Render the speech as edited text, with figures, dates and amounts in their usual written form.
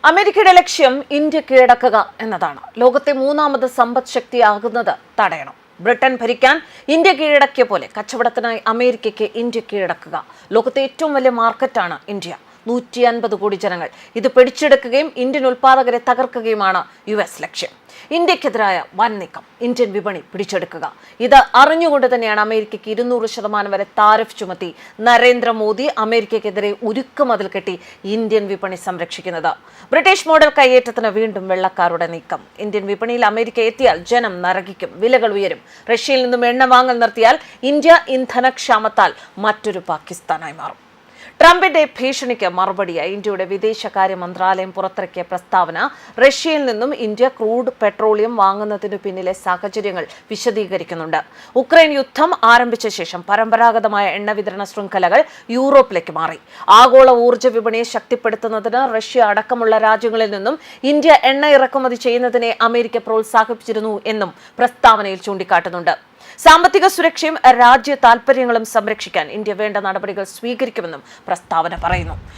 അമേരിക്കയുടെ ലക്ഷ്യം ഇന്ത്യ കീഴടക്കുക എന്നതാണ്. ലോകത്തെ മൂന്നാമത് സമ്പദ് ശക്തിയാകുന്നത് തടയണം. ബ്രിട്ടൻ ഭരിക്കാൻ ഇന്ത്യ കീഴടക്കിയ പോലെ കച്ചവടത്തിനായി അമേരിക്കയ്ക്ക് ഇന്ത്യ കീഴടക്കുക. ലോകത്തെ ഏറ്റവും വലിയ മാർക്കറ്റാണ് ഇന്ത്യ. 150 കോടി ജനങ്ങൾ. ഇത് പിടിച്ചെടുക്കുകയും ഇന്ത്യൻ ഉൽപ്പാദകരെ തകർക്കുകയുമാണ് US ലക്ഷ്യം. ഇന്ത്യക്കെതിരായ വൻ നീക്കം, ഇന്ത്യൻ വിപണി പിടിച്ചെടുക്കുക. ഇത് അറിഞ്ഞുകൊണ്ട് തന്നെയാണ് അമേരിക്കയ്ക്ക് 200% വരെ താരിഫ് ചുമത്തി നരേന്ദ്രമോദി അമേരിക്കയ്ക്കെതിരെ ഉരുക്കുമതിൽ കെട്ടി ഇന്ത്യൻ വിപണി സംരക്ഷിക്കുന്നത്. ബ്രിട്ടീഷ് മോഡൽ കയ്യേറ്റത്തിന് വീണ്ടും വെള്ളക്കാരുടെ നീക്കം. ഇന്ത്യൻ വിപണിയിൽ അമേരിക്ക എത്തിയാൽ ജനം നരകിക്കും, വിലകൾ ഉയരും. റഷ്യയിൽ നിന്നും എണ്ണ വാങ്ങൽ നിർത്തിയാൽ ഇന്ത്യ ഇന്ധനക്ഷാമത്താൽ മറ്റൊരു പാകിസ്ഥാനായി മാറും. ട്രംപിന്റെ ഭീഷണിക്ക് മറുപടിയായി ഇന്ത്യയുടെ വിദേശകാര്യ മന്ത്രാലയം പുറത്തിറക്കിയ പ്രസ്താവന റഷ്യയിൽ നിന്നും ഇന്ത്യ ക്രൂഡ് പെട്രോളിയം വാങ്ങുന്നതിനു പിന്നിലെ സാഹചര്യങ്ങൾ വിശദീകരിക്കുന്നുണ്ട്. ഉക്രൈൻ യുദ്ധം ആരംഭിച്ച ശേഷം പരമ്പരാഗതമായ എണ്ണ വിതരണ ശൃംഖലകൾ യൂറോപ്പിലേക്ക് മാറി. ആഗോള ഊർജ്ജ വിപണിയെ ശക്തിപ്പെടുത്തുന്നതിന് റഷ്യ അടക്കമുള്ള രാജ്യങ്ങളിൽ നിന്നും ഇന്ത്യ എണ്ണ ഇറക്കുമതി ചെയ്യുന്നതിനെ അമേരിക്ക പ്രോത്സാഹിപ്പിച്ചിരുന്നു എന്നും പ്രസ്താവനയിൽ ചൂണ്ടിക്കാട്ടുന്നുണ്ട്. സാമ്പത്തിക സുരക്ഷയും രാജ്യ താൽപര്യങ്ങളും സംരക്ഷിക്കാൻ ഇന്ത്യ വേണ്ട നടപടികൾ സ്വീകരിക്കുമെന്നും പ്രസ്താവന പറയുന്നു.